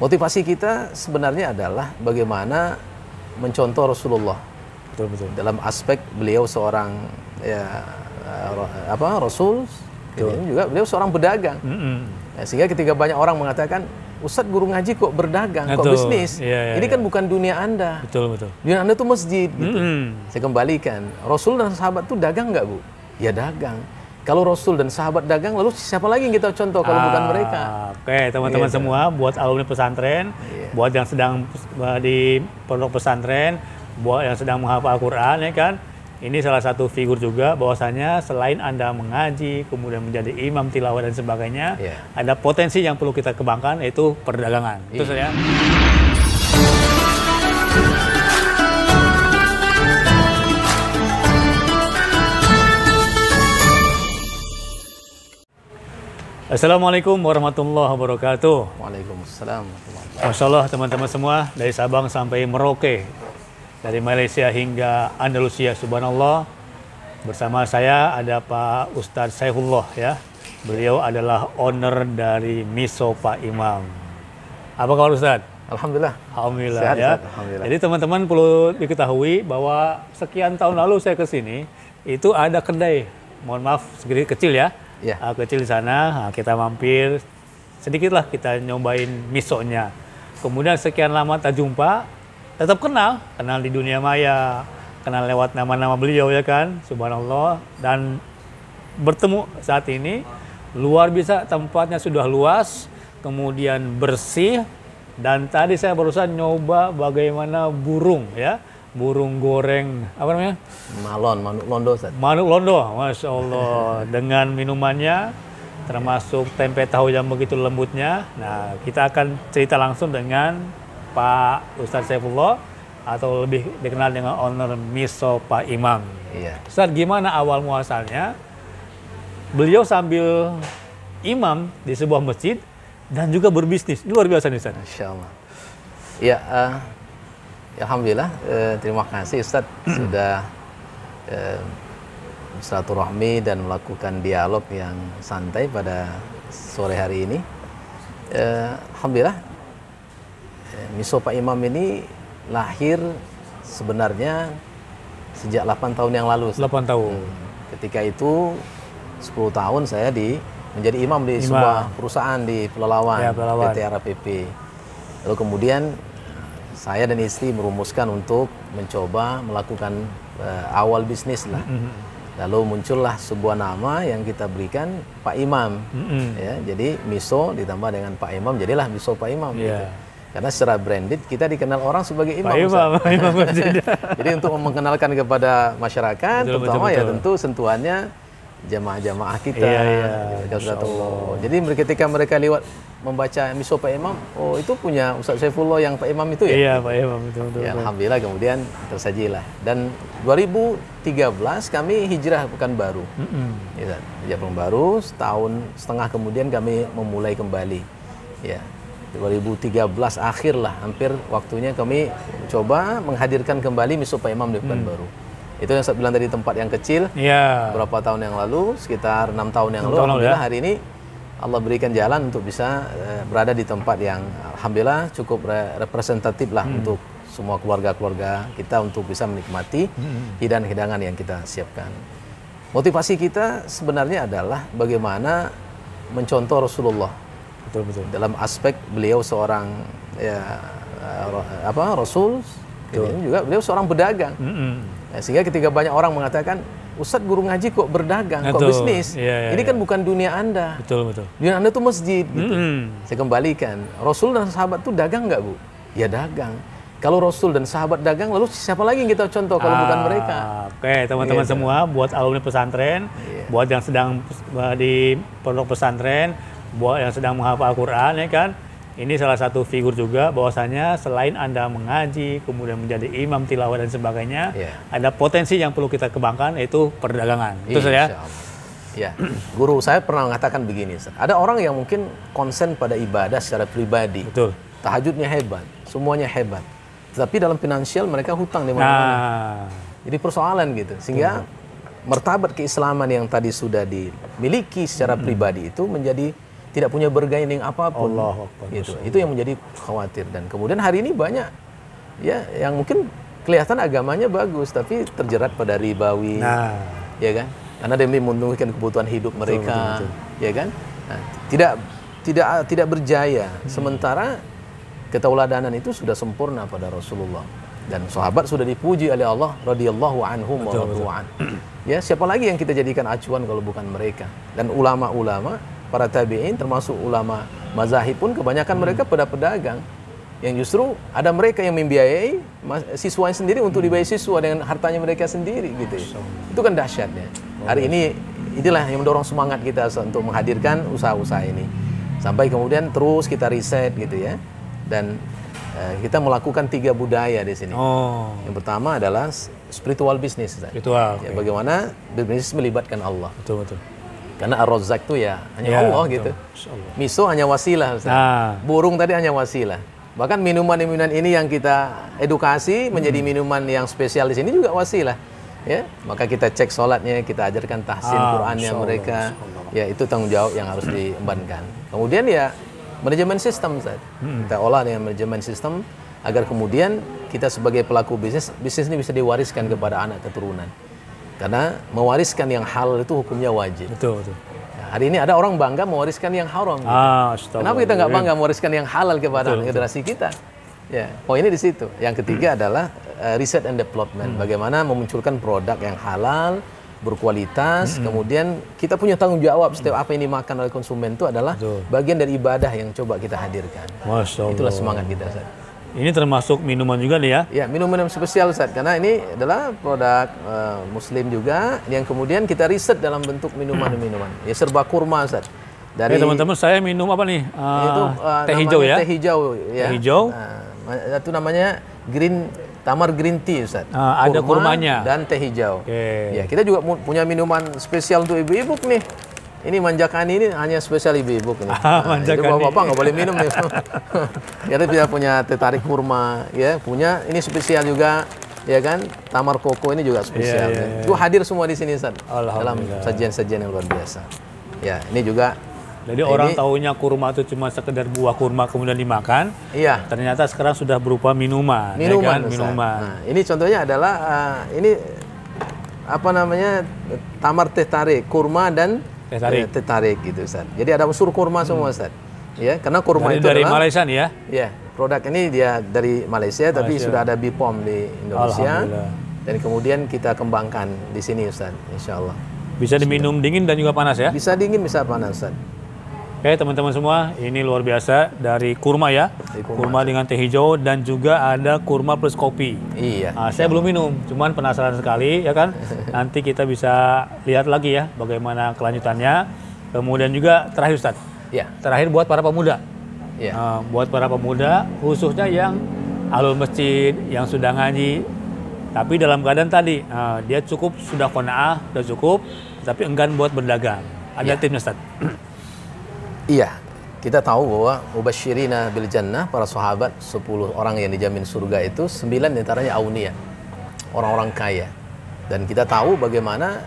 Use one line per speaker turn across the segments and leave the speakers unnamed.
Motivasi kita sebenarnya adalah bagaimana mencontoh Rasulullah.
Betul.
Dalam aspek beliau seorang Rasul, ini juga beliau seorang pedagang. Sehingga ketika banyak orang mengatakan, Ustadz guru ngaji kok berdagang, kok bisnis? Ini kan bukan dunia Anda.
Betul.
Dunia Anda itu masjid. Gitu. Saya kembalikan, Rasul dan sahabat itu dagang nggak, Bu? Ya dagang. Kalau Rasul dan sahabat dagang, lalu siapa lagi yang kita contoh kalau bukan mereka?
Oke, teman-teman semua, buat alumni pesantren, buat yang sedang di pondok pesantren, buat yang sedang menghafal Al-Quran, ya kan? Ini salah satu figur juga bahwasanya selain Anda mengaji, kemudian menjadi imam tilawah dan sebagainya, ada potensi yang perlu kita kembangkan, yaitu perdagangan. Itu saja. Assalamualaikum warahmatullahi wabarakatuh.
Waalaikumsalam.
Masya Allah teman-teman semua, dari Sabang sampai Merauke, dari Malaysia hingga Andalusia, subhanallah. Bersama saya ada Pak Ustadz Saifullah ya. Beliau adalah owner dari Miso Pak Imam. Apa kabar Ustadz?
Alhamdulillah.
Alhamdulillah
sehat,
ya.
Alhamdulillah.
Jadi teman-teman perlu diketahui bahwa sekian tahun lalu saya ke sini, itu ada kedai, mohon maaf sedikit kecil ya. Kecil di sana, nah, kita mampir sedikit lah, kita nyobain misonya. Kemudian sekian lama tak jumpa, tetap kenal di dunia maya, kenal lewat nama-nama beliau ya kan, subhanallah. Dan bertemu saat ini, luar biasa, tempatnya sudah luas, kemudian bersih. Dan tadi saya barusan nyoba bagaimana burung ya, burung goreng, apa namanya?
Manuk londo.
Manuk londo, Masya Allah. Dengan minumannya, termasuk tempe tahu yang begitu lembutnya. Nah, kita akan cerita langsung dengan Pak Ustadz Saifullah, atau lebih dikenal dengan owner Miso Pak Imam.
Iya.
Ustadz, gimana awal muasalnya? Beliau sambil imam di sebuah masjid dan juga berbisnis. Luar biasa nih Ustadz.
Insya Allah. Ya, alhamdulillah, terima kasih Ustadz sudah silaturahmi dan melakukan dialog yang santai pada sore hari ini. Alhamdulillah, Miso Pak Imam ini lahir sebenarnya sejak 8 tahun yang lalu.
8 tahun.
Ketika itu 10 tahun saya menjadi imam di sebuah perusahaan di Pelalawan, PT RAPP. Lalu kemudian saya dan istri merumuskan untuk mencoba melakukan awal bisnis lah. Lalu muncullah sebuah nama yang kita berikan Pak Imam. Ya, jadi Miso ditambah dengan Pak Imam, jadilah Miso Pak Imam. Gitu. Karena secara branded kita dikenal orang sebagai imam.
Imam
Jadi untuk mengenalkan kepada masyarakat, terutama ya tentu sentuhannya jamaah-jamaah kita. Jadi ketika mereka lewat membaca Miso Pak Imam, oh itu punya Ustadz Saifullah yang Pak Imam itu ya?
Iya Pak Imam, betul.
Ya, alhamdulillah kemudian tersajilah. Dan 2013 kami hijrah Pekanbaru. Hijrah Pekanbaru, setahun setengah kemudian kami memulai kembali. Ya, 2013 akhir lah, hampir waktunya kami coba menghadirkan kembali Miso Pak Imam di Pekanbaru. Itu yang saya bilang tadi, tempat yang kecil. Berapa tahun yang lalu, sekitar 6 tahun yang lalu. Alhamdulillah hari ini Allah berikan jalan untuk bisa berada di tempat yang alhamdulillah cukup representatif lah untuk semua keluarga-keluarga kita untuk bisa menikmati hidangan-hidangan yang kita siapkan. Motivasi kita sebenarnya adalah bagaimana mencontoh Rasulullah.
Betul.
Dalam aspek beliau seorang Rasul, ini juga beliau seorang pedagang. Sehingga ketika banyak orang mengatakan, Ustadz guru ngaji kok berdagang, kok bisnis? Ini kan bukan dunia Anda. Betul. Dunia Anda itu masjid. Gitu. Saya kembalikan, Rasul dan sahabat itu dagang nggak, Bu? Ya dagang. Kalau Rasul dan sahabat dagang, lalu siapa lagi yang kita contoh kalau bukan mereka?
Oke, teman-teman semua, buat alumni pesantren, buat yang sedang di pondok pesantren, buat yang sedang menghafal Al-Quran, ya kan? Ini salah satu figur juga bahwasanya selain Anda mengaji, kemudian menjadi imam tilawah dan sebagainya, ada potensi yang perlu kita kembangkan, yaitu perdagangan. Itu saja.
Ya, guru saya pernah mengatakan begini, ada orang yang mungkin konsen pada ibadah secara pribadi.
Betul.
Tahajudnya hebat, semuanya hebat. Tapi dalam finansial mereka hutang di mana-mana. Jadi persoalan gitu. Sehingga martabat keislaman yang tadi sudah dimiliki secara pribadi itu menjadi tidak punya bergaining apapun.
Allah
gitu. Itu yang menjadi khawatir. Dan kemudian hari ini banyak ya yang mungkin kelihatan agamanya bagus tapi terjerat pada ribawi, ya kan? Karena demi memenuhi kebutuhan hidup mereka, betul. Ya kan? Nah, tidak berjaya. Sementara ketauladanan itu sudah sempurna pada Rasulullah dan sahabat sudah dipuji oleh Allah radhiyallahu anhum wa radwan. Ya, siapa lagi yang kita jadikan acuan kalau bukan mereka? Dan ulama-ulama, para tabi'in termasuk ulama mazahib pun kebanyakan mereka pedagang yang justru ada mereka yang membiayai siswanya sendiri untuk dibayar siswa dengan hartanya mereka sendiri gitu. Itu kan dahsyatnya. Hari ini inilah yang mendorong semangat kita untuk menghadirkan usaha-usaha ini. Sampai kemudian terus kita riset gitu ya. Dan kita melakukan 3 budaya di sini. Yang pertama adalah spiritual business.
Spiritual.
Ya, bagaimana bisnis melibatkan Allah.
Betul.
Karena Ar-Razzaq itu ya hanya Allah gitu. Miso hanya wasilah. Burung tadi hanya wasilah. Bahkan minuman-minuman ini yang kita edukasi menjadi minuman yang spesial di sini juga wasilah. Ya, maka kita cek sholatnya, kita ajarkan tahsin Qur'annya mereka. Ya, itu tanggung jawab yang harus diembankan. Kemudian ya manajemen sistem, kita olah dengan manajemen sistem agar kemudian kita sebagai pelaku bisnis ini bisa diwariskan kepada anak keturunan. Karena mewariskan yang halal itu hukumnya wajib. Betul. Nah, hari ini ada orang bangga mewariskan yang haram. Gitu. Kenapa kita nggak bangga mewariskan yang halal kepada generasi kita? Ya, poinnya di situ. Yang ketiga adalah research and development. Bagaimana memunculkan produk yang halal, berkualitas, kemudian kita punya tanggung jawab setiap apa yang dimakan oleh konsumen itu adalah bagian dari ibadah yang coba kita hadirkan.
Masya Allah.
Itulah semangat kita, Ustaz.
Ini termasuk minuman juga nih ya?
Ya, minuman spesial, Ustaz, karena ini adalah produk Muslim juga yang kemudian kita riset dalam bentuk minuman-minuman. Ya, serba kurma, Ustaz.
Dari teman-teman, saya minum apa nih? Itu teh hijau ya?
Teh hijau, ya.
Teh hijau.
Itu namanya Tamar green tea, Ustaz.
Ada kurmanya
dan teh hijau. Ya, kita juga punya minuman spesial untuk ibu-ibu nih. Ini manjakani ini hanya spesial ibu-ibu ini. Itu bapak-bapak nggak boleh minum nih. Kita tidak punya teh tarik kurma, ya. Punya ini spesial juga, ya kan? Tamar koko ini juga spesial. Itu hadir semua di sini, Ustaz. Dalam sajian-sajian yang luar biasa. Ya, ini juga.
Jadi orang taunya kurma itu cuma sekedar buah kurma kemudian dimakan. Iya. Ternyata sekarang sudah berupa minuman.
Minuman.
Ya kan? Minuman.
Nah, ini contohnya adalah ini apa namanya tamar teh tarik, kurma dan teh tarik gitu, Ustaz. Jadi ada unsur kurma semua, Ustaz. Ya, karena kurma itu
dari
adalah
Malaysia nih ya.
Ya, produk ini dia dari Malaysia tapi sudah ada BPOM di Indonesia. Dan kemudian kita kembangkan di sini, Ustaz, insyaallah.
Bisa diminum dingin dan juga panas ya?
Bisa dingin, bisa panas, Ustaz.
Oke, teman-teman semua, ini luar biasa dari kurma ya. Kurma dengan teh hijau dan juga ada kurma plus kopi.
Iya.
Saya belum minum, cuman penasaran sekali ya kan. Nanti kita bisa lihat lagi ya bagaimana kelanjutannya. Kemudian juga terakhir, Ustaz.
Iya.
Terakhir buat para pemuda.
Iya.
Buat para pemuda khususnya yang alul masjid, yang sudah ngaji. Tapi dalam keadaan tadi dia sudah qanaah, sudah cukup, tapi enggan buat berdagang. Ada tipsnya, Ustaz?
Iya, kita tahu bahwa mubasyirina bil jannah, para sahabat 10 orang yang dijamin surga itu 9 diantaranya aunia, orang-orang kaya. Dan kita tahu bagaimana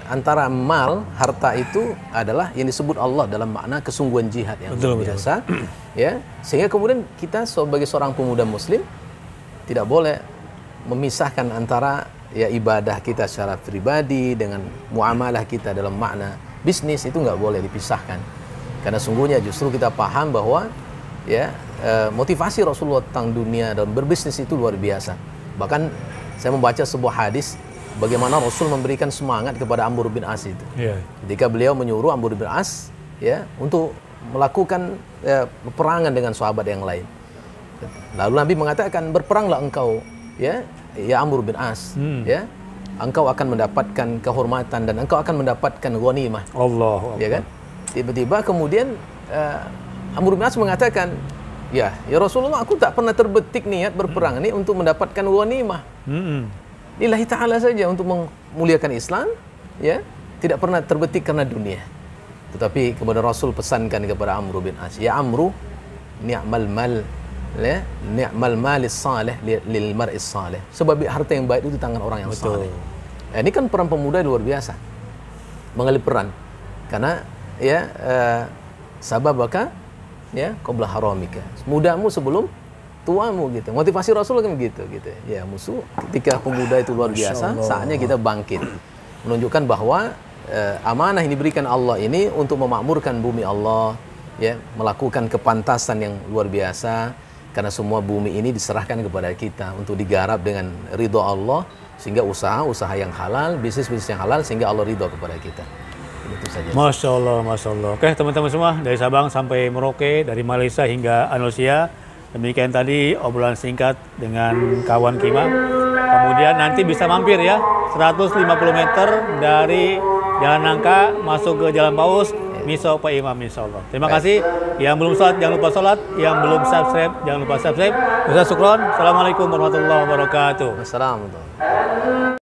antara mal, harta itu adalah yang disebut Allah dalam makna kesungguhan jihad yang luar biasa. Ya, sehingga kemudian kita sebagai seorang pemuda muslim tidak boleh memisahkan antara ya ibadah kita secara pribadi dengan muamalah kita dalam makna bisnis, itu nggak boleh dipisahkan. Karena sungguhnya justru kita paham bahwa ya motivasi Rasulullah tentang dunia dan berbisnis itu luar biasa. Bahkan saya membaca sebuah hadis bagaimana Rasul memberikan semangat kepada Amr bin As itu. Ketika beliau menyuruh Amr bin As ya untuk melakukan peperangan dengan sahabat yang lain. Lalu Nabi mengatakan, berperanglah engkau ya Amr bin As ya. Engkau akan mendapatkan kehormatan dan engkau akan mendapatkan ghanimah.
Allah.
Ya kan? Tiba-tiba kemudian Amr bin As mengatakan, ya Rasulullah, aku tak pernah terbetik niat berperang ini untuk mendapatkan ghanimah. Lillahi ta'ala saja, untuk memuliakan Islam, ya, tidak pernah terbetik karena dunia. Tetapi kemudian Rasul pesankan kepada Amr bin As, ya Amru, ni'mal mal, ya, ni'mal malis salih lil mar'is salih. Sebab harta yang baik itu di tangan orang yang saleh. Ini kan peran pemuda luar biasa, mengambil peran, karena ya sababaka ya qabla haramika. Mudamu sebelum tuamu gitu. Motivasi Rasul kan gitu. Ya, musuh ketika pemuda itu luar biasa, saatnya kita bangkit. Menunjukkan bahwa amanah yang diberikan Allah ini untuk memakmurkan bumi Allah, ya, melakukan kepantasan yang luar biasa, karena semua bumi ini diserahkan kepada kita untuk digarap dengan ridho Allah, sehingga usaha yang halal, bisnis yang halal, sehingga Allah ridho kepada kita. Itu saja.
Masya Allah, Masya Allah. Oke teman-teman semua, dari Sabang sampai Merauke, dari Malaysia hingga Andalusia, demikian tadi obrolan singkat dengan kawan Kima. Kemudian nanti bisa mampir ya, 150 meter dari Jalan Nangka masuk ke Jalan Paus, Miso Pak Imam, insya Allah. Terima kasih. Yang belum sholat jangan lupa sholat, yang belum subscribe jangan lupa subscribe. Ustaz Sukron, Assalamualaikum warahmatullahi wabarakatuh.
Assalamualaikum.